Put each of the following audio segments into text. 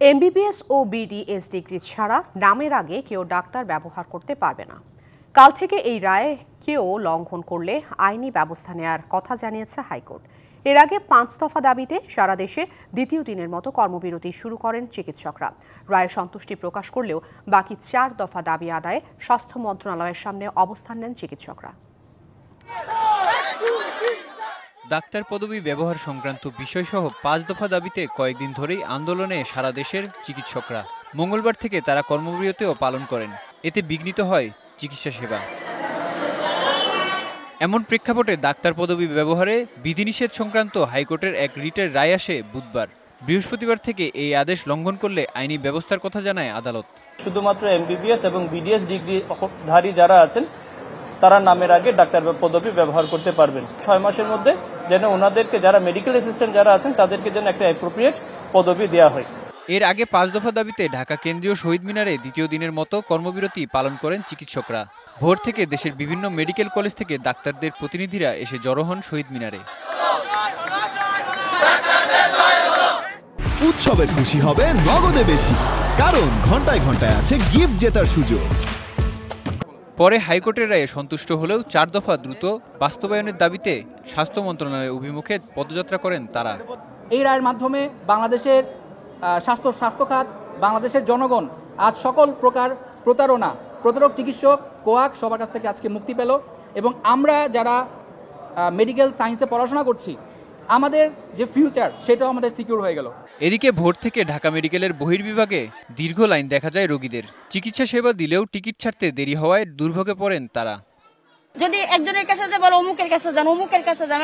MBBS ও BDS degree ছাড়া নামের আগে কেউ ডাক্তার ব্যবহার করতে পারবে না। কাল থেকে এই রায় কেউ লঙ্ঘন করলে আইনি ব্যবস্থা নেওয়ার কথা জানিয়েছে হাইকোর্ট। এর আগে 5 দফা দাবিতে সারা দেশে দ্বিতীয় দিনের মতো কর্মবিরতি শুরু করেন চিকিৎসকরা। রায়ে সন্তুষ্টি প্রকাশ করলেও বাকি 4 দফা দাবি আদায়ে স্বাস্থ্য মন্ত্রণালয়ের সামনে অবস্থান নেন চিকিৎসকরা। ডাক্তার পদবি ব্যবহার সংক্রান্ত বিষয়সহ 5 দফা দাবিতে কয়েকদিন ধরেই আন্দোলনে সারা দেশের চিকিৎসকরা। মঙ্গলবার থেকে তারা কর্মবিরতিও পালন করেন। এতে বিঘ্নিত হয় চিকিৎসা সেবা। এমন প্রেক্ষাপটে ডাক্তার পদবি ব্যবহারে বিধিনিষেধ সংক্রান্ত হাইকোর্টের এক রিটের রায় আসে বুধবার। বৃহস্পতিবার থেকে এই আদেশ লঙ্ঘন করলে আইনি ব্যবস্থার কথা জানায় আদালত। শুধুমাত্র এমবিবিএস এবং বিডিএস ডিগ্রিধারী যারা আছেন তারা নামের আগে ডাক্তার পদবি ব্যবহার করতে পারবেন। 6 মাসের মধ্যে যেন ওনাদেরকে যারা মেডিকেল অ্যাসিস্ট্যান্ট যারা আছেন তাদেরকে যেন একটা অ্যাপ্রোপ্রিয়েট পদবি দেওয়া হয়। এর আগে 5 দফা দাবিতে ঢাকা কেন্দ্রীয় শহীদ মিনারে দ্বিতীয় দিনের মতো কর্মবিরতি পালন করেন চিকিৎসকরা। ভোর থেকে দেশের বিভিন্ন মেডিকেল কলেজ থেকে ডাক্তারদের প্রতিনিধিরা এসে জড়ো হন শহীদ মিনারে। উৎসবের খুশি হবে নগদে বেশি, কারণ ঘন্টায় ঘন্টায় আছে গিফট জেতার সুযোগ। পরে হাইকোর্টের রায়ে সন্তুষ্ট হলেও 4 দফা দ্রুত বাস্তবায়নের দাবিতে স্বাস্থ্য মন্ত্রণালয়ের অভিমুখে পদযাত্রা করেন তারা। এই রায়ের মাধ্যমে বাংলাদেশের স্বাস্থ্য খাত, বাংলাদেশের জনগণ আজ সকল প্রকার প্রতারণা, প্রতারক চিকিৎসক, কোয়াক সবার কাছ থেকে আজকে মুক্তি পেল এবং আমরা যারা মেডিকেল সায়েন্সে পড়াশোনা করছি আমাদের যে ফিউচার সেটাও আমাদের সিকিউর হয়ে গেল। এদিকে ভোর থেকে ঢাকা মেডিকেলের বহির্বিভাগে দীর্ঘ লাইন দেখা যায় রোগীদের। চিকিৎসা সেবা দিলেও টিকিট ছাড়তে দেরি হওয়ায় দুর্ভোগে পড়েন তারা। যদি একজনের কাছে যে বলো অমুকের কাছে যান, অমুকের কাছে যান,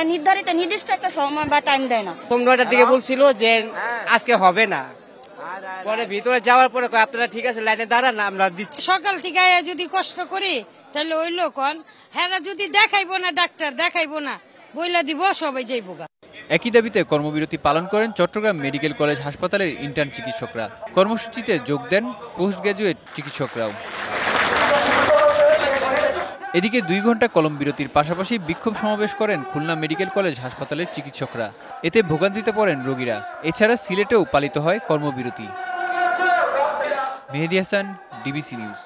নির্দিষ্ট একটা সময় বা টাইম দেয় না। 9টার দিকে বলছিল যে আজকে হবে না, পরে ভিতরে যাওয়ার পরে আপনারা ঠিক আছে লাইনে দাঁড়ান, আমরা দিচ্ছি। সকাল থেকে যদি কষ্ট করি তাহলে ওই লোক হ্যাঁ যদি দেখাইবো না ডাক্তার দেখাইবো না বইলা দিব সবাই যাইবো। একই দাবিতে কর্মবিরতি পালন করেন চট্টগ্রাম মেডিকেল কলেজ হাসপাতালের ইন্টার্ন চিকিৎসকরা। কর্মসূচিতে যোগ দেন পোস্ট গ্রাজুয়েট চিকিৎসকরাও। এদিকে 2 ঘন্টা কলম বিরতির পাশাপাশি বিক্ষোভ সমাবেশ করেন খুলনা মেডিকেল কলেজ হাসপাতালের চিকিৎসকরা। এতে ভোগান্তিতে পড়েন রোগীরা। এছাড়া সিলেটেও পালিত হয় কর্মবিরতি। মেহেদী হাসান, ডিবিসি নিউজ।